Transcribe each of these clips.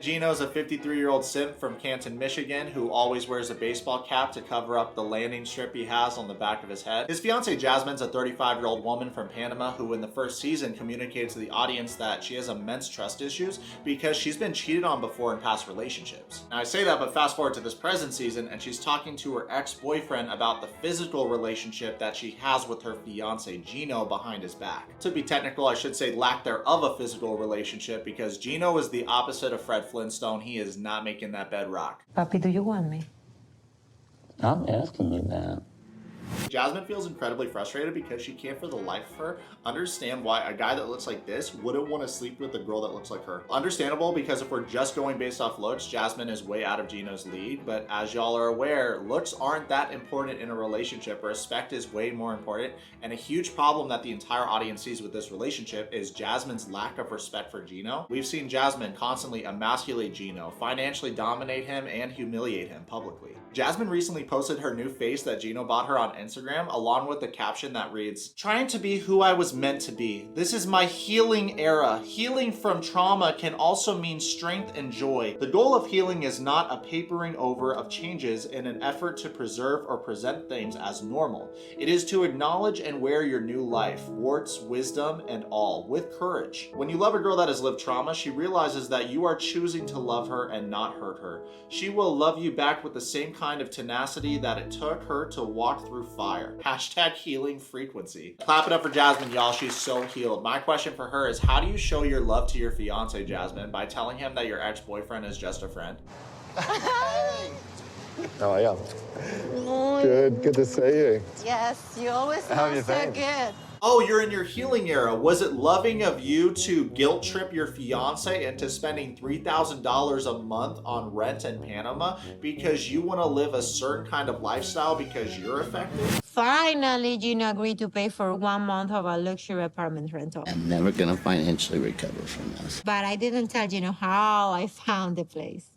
Gino's a 53-year-old simp from Canton, Michigan, who always wears a baseball cap to cover up the landing strip he has on the back of his head. His fiancée Jasmine's a 35-year-old woman from Panama who in the first season communicated to the audience that she has immense trust issues because she's been cheated on before in past relationships. Now I say that, but fast forward to this present season and she's talking to her ex-boyfriend about the physical relationship that she has with her fiancé Gino behind his back. To be technical, I should say lack thereof a physical relationship because Gino is the opposite of Fred Flintstone. He is not making that bed rock. Papi, do you want me? I'm asking you that. Jasmine feels incredibly frustrated because she can't for the life of her understand why a guy that looks like this wouldn't want to sleep with a girl that looks like her. Understandable, because if we're just going based off looks, Jasmine is way out of Gino's league, but as y'all are aware, looks aren't that important in a relationship. Respect is way more important, and a huge problem that the entire audience sees with this relationship is Jasmine's lack of respect for Gino. We've seen Jasmine constantly emasculate Gino, financially dominate him, and humiliate him publicly. Jasmine recently posted her new face that Gino bought her on Instagram, along with the caption that reads, "Trying to be who I was meant to be. This is my healing era. Healing from trauma can also mean strength and joy. The goal of healing is not a papering over of changes in an effort to preserve or present things as normal. It is to acknowledge and wear your new life, warts, wisdom, and all, with courage. When you love a girl that has lived trauma, she realizes that you are choosing to love her and not hurt her. She will love you back with the same kind of tenacity that it took her to walk through fire." Hashtag healing frequency. Clap it up for Jasmine, y'all. She's so healed. My question for her is, how do you show your love to your fiance, Jasmine? By telling him that your ex-boyfriend is just a friend? How are you? Good to see you. Yes, you always How have sound you so been? good. Oh, you're in your healing era. Was it loving of you to guilt trip your fiance into spending $3,000 a month on rent in Panama because you want to live a certain kind of lifestyle because you're affected? Finally, Gino agreed to pay for 1 month of a luxury apartment rental. I'm never gonna financially recover from this. But I didn't tell Gino how I found the place.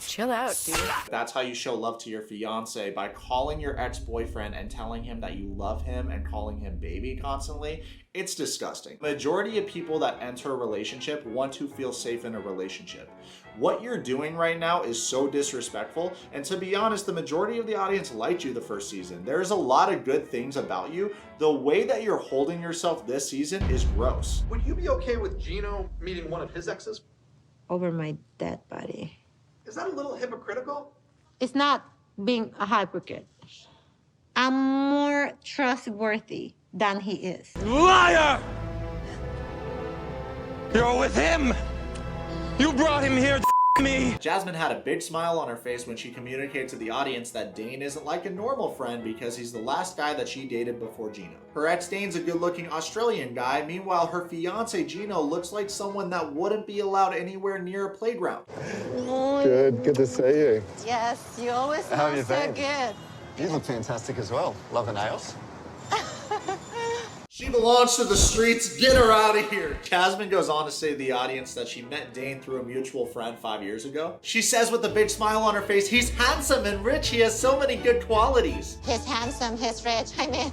Chill out, dude. That's how you show love to your fiance, by calling your ex-boyfriend and telling him that you love him and calling him baby constantly. It's disgusting. Majority of people that enter a relationship want to feel safe in a relationship. What you're doing right now is so disrespectful, and to be honest, the majority of the audience liked you the first season. There's a lot of good things about you. The way that you're holding yourself this season is gross. Would you be okay with Gino meeting one of his exes? Over my dead body. Is that a little hypocritical? It's not being a hypocrite. I'm more trustworthy than he is. Liar! You're with him! You brought him here to me! Jasmine had a big smile on her face when she communicated to the audience that Dane isn't like a normal friend because he's the last guy that she dated before Gino. Her ex Dane's a good-looking Australian guy, meanwhile her fiance Gino looks like someone that wouldn't be allowed anywhere near a playground. Good to see you. Yes, you always How have sound you so been? good. You look fantastic as well. Love the nails. She belongs to the streets, get her out of here. Jasmine goes on to say to the audience that she met Dane through a mutual friend 5 years ago. She says with a big smile on her face, he's handsome and rich, he has so many good qualities. He's handsome, he's rich, I mean.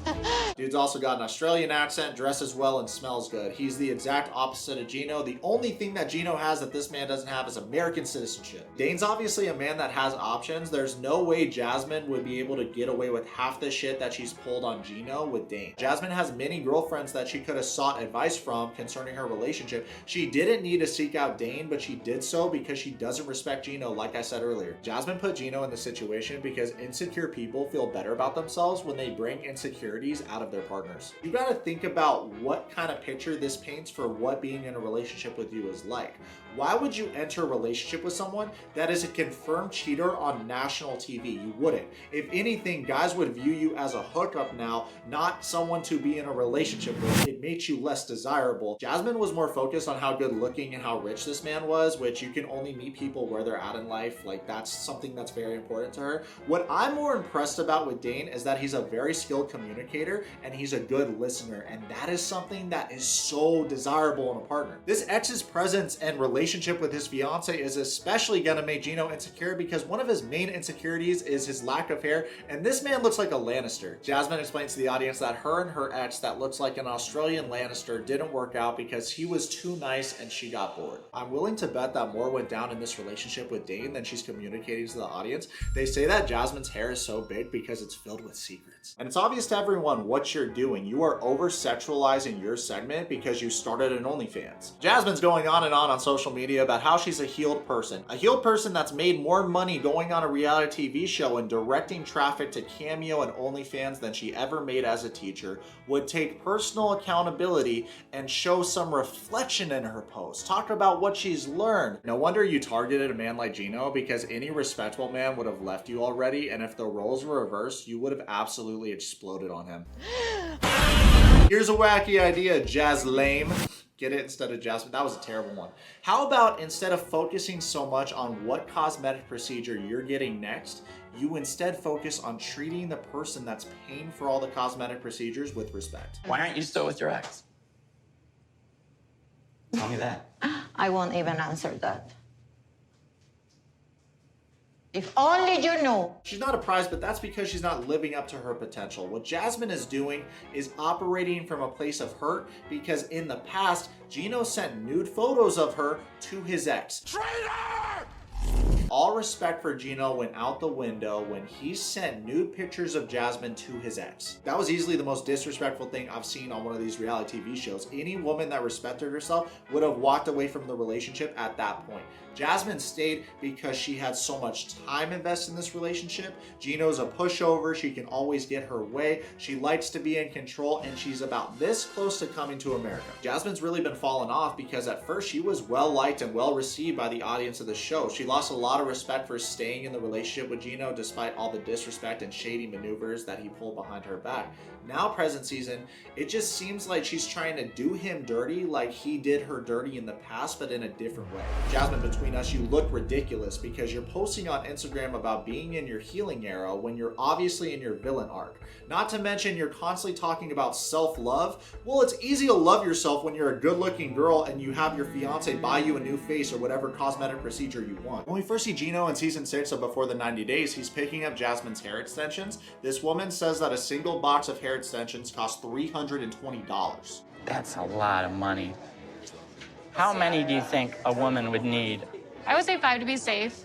Dude's also got an Australian accent, dresses well, and smells good. He's the exact opposite of Gino. The only thing that Gino has that this man doesn't have is American citizenship. Dane's obviously a man that has options. There's no way Jasmine would be able to get away with half the shit that she's pulled on Gino with Dane. Jasmine has many girlfriends that she could have sought advice from concerning her relationship. She didn't need to seek out Dane, but she did so because she doesn't respect Gino, like I said earlier. Jasmine put Gino in the situation because insecure people feel better about themselves when they bring insecurities out of their partners. You gotta think about what kind of picture this paints for what being in a relationship with you is like. Why would you enter a relationship with someone that is a confirmed cheater on national TV? You wouldn't. If anything, guys would view you as a hookup now, not someone to be in a relationship with. It makes you less desirable. Jasmine was more focused on how good looking and how rich this man was, which you can only meet people where they're at in life. Like, that's something that's very important to her. What I'm more impressed about with Dane is that he's a very skilled communicator and he's a good listener, and that is something that is so desirable in a partner. This ex's presence and relationship relationship with his fiance is especially gonna make Gino insecure because one of his main insecurities is his lack of hair, and this man looks like a Lannister. Jasmine explains to the audience that her and her ex that looks like an Australian Lannister didn't work out because he was too nice and she got bored. I'm willing to bet that more went down in this relationship with Dane than she's communicating to the audience. They say that Jasmine's hair is so big because it's filled with secrets. And it's obvious to everyone what you're doing. You are over-sexualizing your segment because you started an OnlyFans. Jasmine's going on and on social media about how she's a healed person. A healed person that's made more money going on a reality TV show and directing traffic to Cameo and OnlyFans than she ever made as a teacher, would take personal accountability and show some reflection in her posts. Talk about what she's learned. No wonder you targeted a man like Gino, because any respectable man would have left you already, and if the roles were reversed, you would have absolutely exploded on him. Here's a wacky idea, Jaslame. Get it instead of Jasmine? That was a terrible one. How about instead of focusing so much on what cosmetic procedure you're getting next, you instead focus on treating the person that's paying for all the cosmetic procedures with respect. Why aren't you still with your ex? Tell me that. I won't even answer that. If only you knew. She's not a prize, but that's because she's not living up to her potential. What Jasmine is doing is operating from a place of hurt because in the past, Gino sent nude photos of her to his ex. Traitor! All respect for Gino went out the window when he sent nude pictures of Jasmine to his ex. That was easily the most disrespectful thing I've seen on one of these reality TV shows. Any woman that respected herself would have walked away from the relationship at that point. Jasmine stayed because she had so much time invested in this relationship. Gino's a pushover. She can always get her way. She likes to be in control, and she's about this close to coming to America. Jasmine's really been falling off because at first she was well liked and well received by the audience of the show. She lost a lot of respect for staying in the relationship with Gino despite all the disrespect and shady maneuvers that he pulled behind her back. Now, present season, it just seems like she's trying to do him dirty like he did her dirty in the past, but in a different way. Jasmine, between us, you look ridiculous because you're posting on Instagram about being in your healing era when you're obviously in your villain arc. Not to mention you're constantly talking about self-love. Well, it's easy to love yourself when you're a good-looking girl and you have your fiance buy you a new face or whatever cosmetic procedure you want. When we first see Gino in season 6 of Before the 90 Days, he's picking up Jasmine's hair extensions. This woman says that a single box of hair extensions costs $320. That's a lot of money. How many do you think a woman would need? I would say 5 to be safe.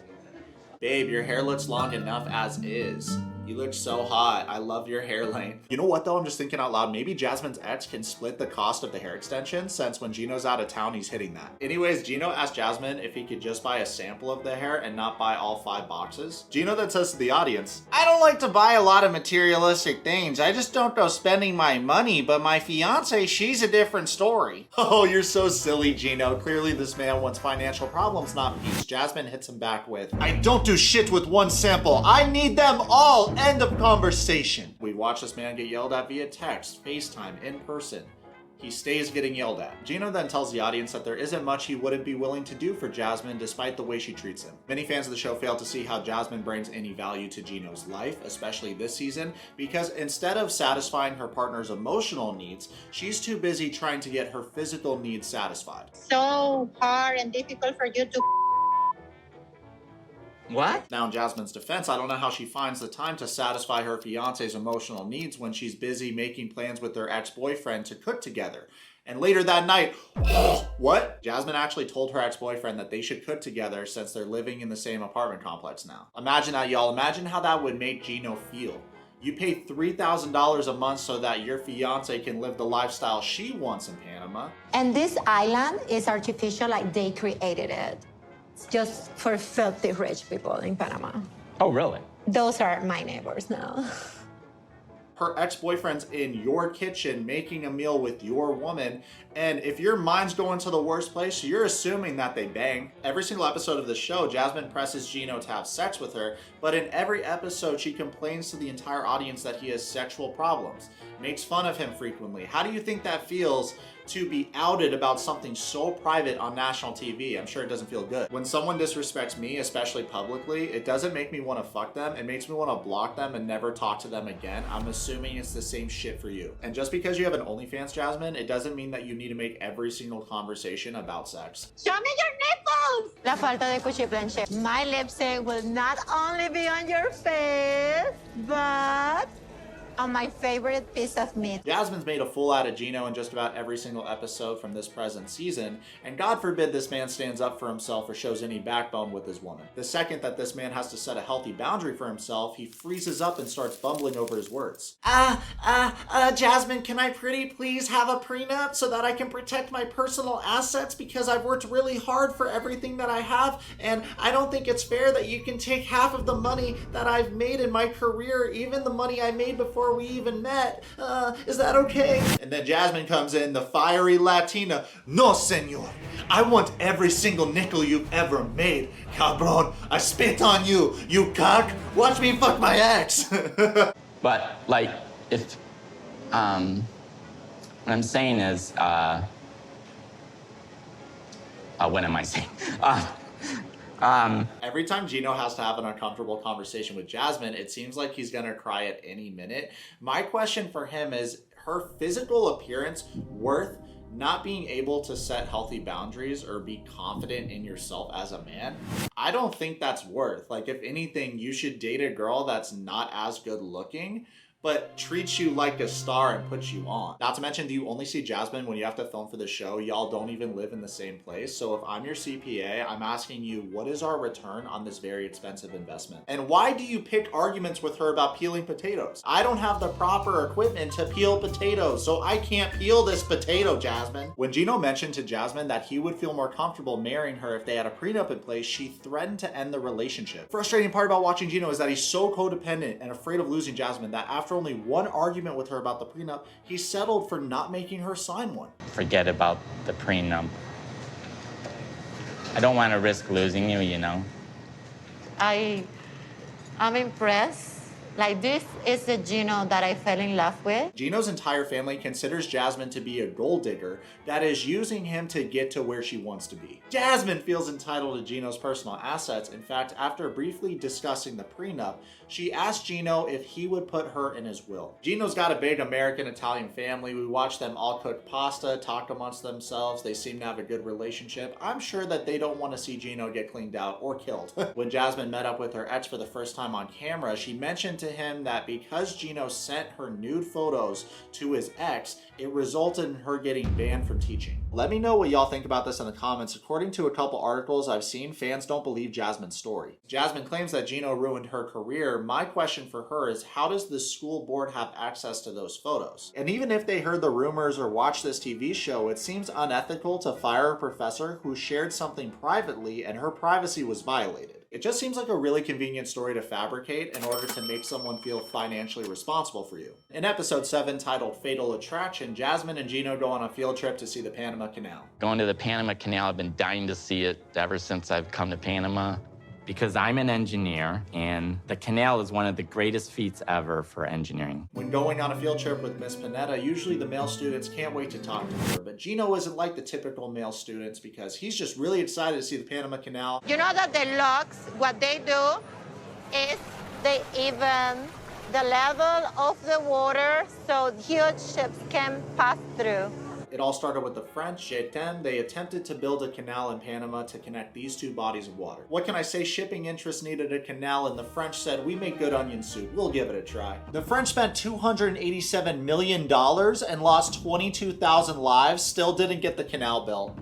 Babe, your hair looks long enough as is. You look so hot. I love your hair length. You know what though? I'm just thinking out loud. Maybe Jasmine's ex can split the cost of the hair extension since when Gino's out of town, he's hitting that. Anyways, Gino asked Jasmine if he could just buy a sample of the hair and not buy all 5 boxes. Gino then says to the audience, I don't like to buy a lot of materialistic things. I just don't go spending my money, but my fiance, she's a different story. Oh, you're so silly, Gino. Clearly this man wants financial problems, not peace. Jasmine hits him back with, I don't do shit with one sample. I need them all. End of conversation. We watch this man get yelled at via text, FaceTime, in person. He stays getting yelled at. Gino then tells the audience that there isn't much he wouldn't be willing to do for Jasmine despite the way she treats him. Many fans of the show fail to see how Jasmine brings any value to Gino's life, especially this season, because instead of satisfying her partner's emotional needs, she's too busy trying to get her physical needs satisfied. So hard and difficult for you to. What? Now in Jasmine's defense, I don't know how she finds the time to satisfy her fiance's emotional needs when she's busy making plans with their ex-boyfriend to cook together. And later that night, what? Jasmine actually told her ex-boyfriend that they should cook together since they're living in the same apartment complex now. Imagine that, y'all. Imagine how that would make Gino feel. You pay $3,000 a month so that your fiance can live the lifestyle she wants in Panama. And this island is artificial, like they created it. It's just for filthy rich people in Panama. Oh, really? Those are my neighbors now. Her ex-boyfriend's in your kitchen making a meal with your woman, and if your mind's going to the worst place, you're assuming that they bang. Every single episode of the show, Jasmine presses Gino to have sex with her, but in every episode, she complains to the entire audience that he has sexual problems. makes fun of him frequently. How do you think that feels to be outed about something so private on national TV? I'm sure it doesn't feel good. When someone disrespects me, especially publicly, it doesn't make me want to fuck them. It makes me want to block them and never talk to them again. I'm assuming it's the same shit for you. And just because you have an OnlyFans, Jasmine, it doesn't mean that you need to make every single conversation about sex. Show me your nipples! La falta de cuchiplanche. My lipstick will not only be on your face, but on my favorite piece of meat. Jasmine's made a fool out of Gino in just about every single episode from this present season, and God forbid this man stands up for himself or shows any backbone with his woman. The second that this man has to set a healthy boundary for himself, he freezes up and starts bumbling over his words. Jasmine, can I pretty please have a prenup so that I can protect my personal assets, because I've worked really hard for everything that I have, and I don't think it's fair that you can take half of the money that I've made in my career, even the money I made before we even met. Is that okay? And then Jasmine comes in, the fiery Latina. No, senor. I want every single nickel you've ever made. Cabron, I spit on you, you cock. Watch me fuck my ex. But, like, if, what I'm saying is, what am I saying? Every time Gino has to have an uncomfortable conversation with Jasmine, it seems like he's gonna cry at any minute. My question for him is, her physical appearance worth not being able to set healthy boundaries or be confident in yourself as a man? I don't think that's worth. Like, if anything, you should date a girl that's not as good looking, but treats you like a star and puts you on. Not to mention, do you only see Jasmine when you have to film for the show? Y'all don't even live in the same place. So if I'm your CPA, I'm asking you, what is our return on this very expensive investment? And why do you pick arguments with her about peeling potatoes? I don't have the proper equipment to peel potatoes, so I can't peel this potato, Jasmine. When Gino mentioned to Jasmine that he would feel more comfortable marrying her if they had a prenup in place, she threatened to end the relationship. Frustrating part about watching Gino is that he's so codependent and afraid of losing Jasmine that after only one argument with her about the prenup, he settled for not making her sign one. Forget about the prenup. I don't want to risk losing you, you know? I'm impressed. Like, this is the Gino that I fell in love with. Gino's entire family considers Jasmine to be a gold digger that is using him to get to where she wants to be. Jasmine feels entitled to Gino's personal assets. In fact, after briefly discussing the prenup, she asked Gino if he would put her in his will. Gino's got a big American-Italian family. We watch them all cook pasta, talk amongst themselves. They seem to have a good relationship. I'm sure that they don't want to see Gino get cleaned out or killed. When Jasmine met up with her ex for the first time on camera, she mentioned to him that because Gino sent her nude photos to his ex, it resulted in her getting banned from teaching. Let me know what y'all think about this in the comments. According to a couple articles I've seen, fans don't believe Jasmine's story. Jasmine claims that Gino ruined her career. My question for her is, how does the school board have access to those photos? And even if they heard the rumors or watched this TV show, it seems unethical to fire a professor who shared something privately and her privacy was violated. It just seems like a really convenient story to fabricate in order to make someone feel financially responsible for you. In episode 7, titled Fatal Attraction, Jasmine and Gino go on a field trip to see the Panama Canal. Going to the Panama Canal, I've been dying to see it ever since I've come to Panama, because I'm an engineer, and the canal is one of the greatest feats ever for engineering. When going on a field trip with Miss Panetta, usually the male students can't wait to talk to her, but Gino isn't like the typical male students because he's just really excited to see the Panama Canal. You know that the locks, what they do is they even the level of the water so huge ships can pass through. It all started with the French, Je t'aime. They attempted to build a canal in Panama to connect these two bodies of water. What can I say? Shipping interests needed a canal, and the French said, we make good onion soup. We'll give it a try. The French spent $287 million and lost 22,000 lives, still didn't get the canal built.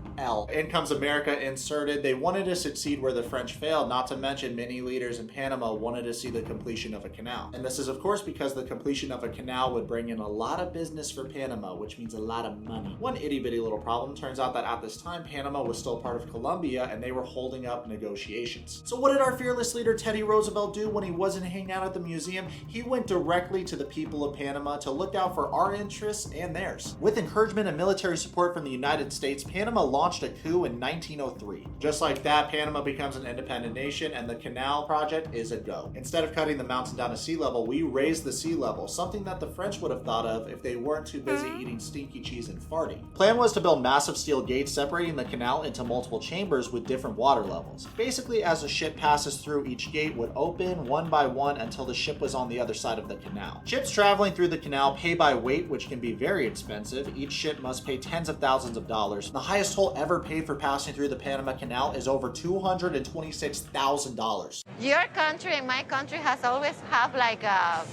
In comes America inserted. They wanted to succeed where the French failed, not to mention many leaders in Panama wanted to see the completion of a canal. And this is of course because the completion of a canal would bring in a lot of business for Panama, which means a lot of money. One itty bitty little problem, turns out that at this time Panama was still part of Colombia and they were holding up negotiations. So what did our fearless leader Teddy Roosevelt do when he wasn't hanging out at the museum? He went directly to the people of Panama to look out for our interests and theirs. With encouragement and military support from the United States, Panama launched launched a coup in 1903. Just like that, Panama becomes an independent nation and the canal project is a go. Instead of cutting the mountain down to sea level, we raised the sea level, something that the French would have thought of if they weren't too busy eating stinky cheese and farting. Plan was to build massive steel gates separating the canal into multiple chambers with different water levels. Basically, as a ship passes through, each gate would open one by one until the ship was on the other side of the canal. Ships traveling through the canal pay by weight, which can be very expensive. Each ship must pay tens of thousands of dollars. The highest toll ever paid for passing through the Panama Canal is over $226,000. Your country and my country has always have like a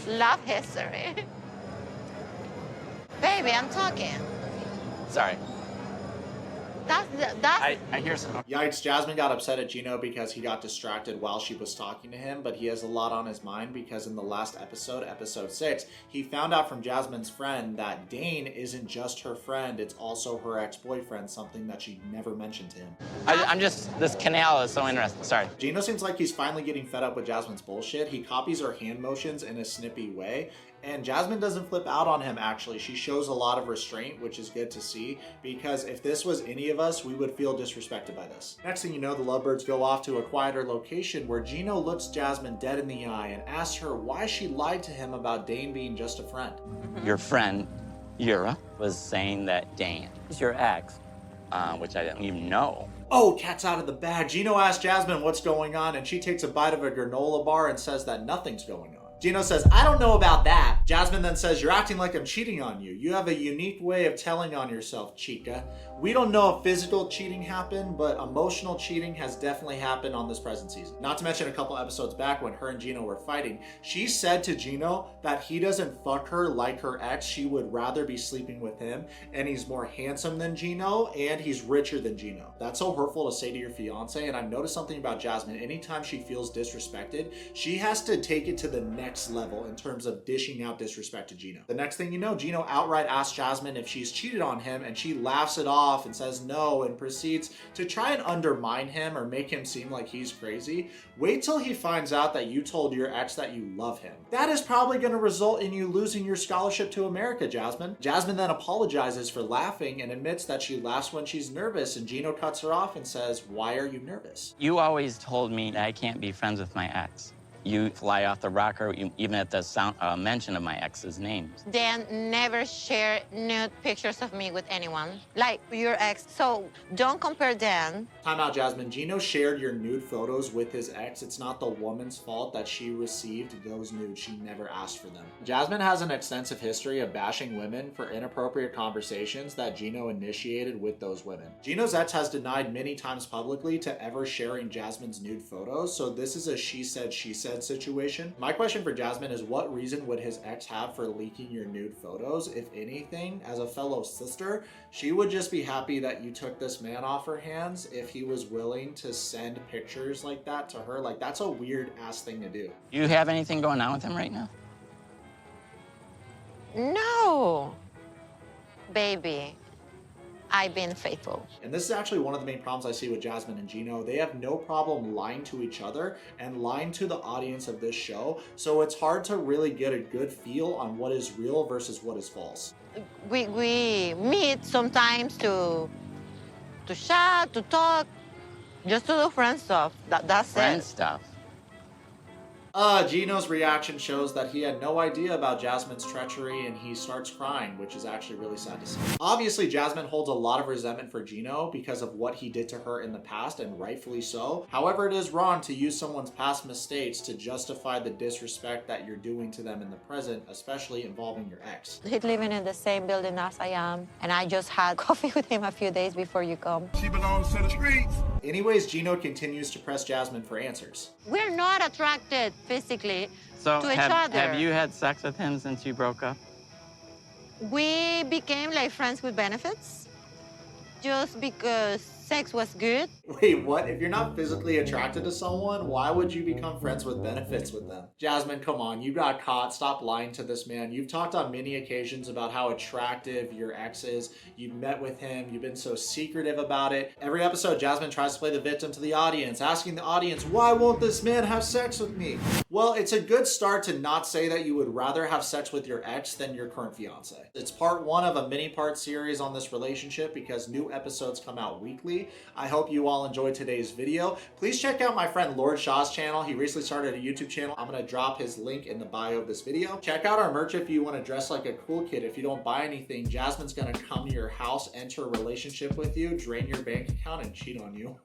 love history. Baby, I'm talking. Sorry. That's I hear some. Yikes, Jasmine got upset at Gino because he got distracted while she was talking to him, but he has a lot on his mind because in the last episode, episode 6, he found out from Jasmine's friend that Dane isn't just her friend, it's also her ex-boyfriend, something that she never mentioned to him. This canal is so interesting. Sorry. Gino seems like he's finally getting fed up with Jasmine's bullshit. He copies her hand motions in a snippy way, and Jasmine doesn't flip out on him actually. She shows a lot of restraint, which is good to see, because if this was any of us, we would feel disrespected by this. Next thing you know, the lovebirds go off to a quieter location where Gino looks Jasmine dead in the eye and asks her why she lied to him about Dane being just a friend. Your friend, Yura, was saying that Dane is your ex, which I didn't even know. Oh, cat's out of the bag. Gino asks Jasmine what's going on, and she takes a bite of a granola bar and says that nothing's going on. Gino says, I don't know about that. Jasmine then says, you're acting like I'm cheating on you. You have a unique way of telling on yourself, chica. We don't know if physical cheating happened, but emotional cheating has definitely happened on this present season. Not to mention a couple episodes back when her and Gino were fighting, she said to Gino that he doesn't fuck her like her ex. She would rather be sleeping with him, and he's more handsome than Gino, and he's richer than Gino. That's so hurtful to say to your fiance, and I've noticed something about Jasmine. Anytime she feels disrespected, she has to take it to the next level in terms of dishing out disrespect to Gino. The next thing you know, Gino outright asks Jasmine if she's cheated on him, and she laughs it off and says no and proceeds to try and undermine him or make him seem like he's crazy. Wait till he finds out that you told your ex that you love him. That is probably going to result in you losing your scholarship to America, Jasmine. Jasmine then apologizes for laughing and admits that she laughs when she's nervous, and Gino cuts her off and says, why are you nervous? You always told me that I can't be friends with my ex. You fly off the rocker even at the mention of my ex's names. Dan never share nude pictures of me with anyone, like your ex. So don't compare Dan. Time out, Jasmine. Gino shared your nude photos with his ex. It's not the woman's fault that she received those nudes. She never asked for them. Jasmine has an extensive history of bashing women for inappropriate conversations that Gino initiated with those women. Gino's ex has denied many times publicly to ever sharing Jasmine's nude photos, so this is a she said situation. My question for Jasmine is, what reason would his ex have for leaking your nude photos? If anything, as a fellow sister, she would just be happy that you took this man off her hands if he was willing to send pictures like that to her. Like, that's a weird ass thing to do. You have anything going on with him right now? No, baby. I've been faithful. And this is actually one of the main problems I see with Jasmine and Gino. They have no problem lying to each other and lying to the audience of this show. So it's hard to really get a good feel on what is real versus what is false. We meet sometimes to chat, to talk, just to do friend stuff. That's Friend it. stuff. Gino's reaction shows that he had no idea about Jasmine's treachery, and he starts crying, which is actually really sad to see. Obviously, Jasmine holds a lot of resentment for Gino because of what he did to her in the past, and rightfully so. However, it is wrong to use someone's past mistakes to justify the disrespect that you're doing to them in the present, especially involving your ex. He's living in the same building as I am, and I just had coffee with him a few days before you come. She belongs to the streets. Anyways, Gino continues to press Jasmine for answers. We're not attracted physically So to each other. have you had sex with him since you broke up? We became like friends with benefits just because sex was good. Wait, what? If you're not physically attracted to someone, why would you become friends with benefits with them? Jasmine, come on, you got caught. Stop lying to this man. You've talked on many occasions about how attractive your ex is. You met with him. You've been so secretive about it. Every episode, Jasmine tries to play the victim to the audience, asking the audience, why won't this man have sex with me? Well, it's a good start to not say that you would rather have sex with your ex than your current fiance. It's part one of a mini-part series on this relationship because new episodes come out weekly. I hope you all enjoyed today's video. Please check out my friend Lord Shah's channel. He recently started a YouTube channel. I'm gonna drop his link in the bio of this video. Check out our merch if you want to dress like a cool kid. If you don't buy anything, Jasmine's gonna come to your house, enter a relationship with you, drain your bank account, and cheat on you.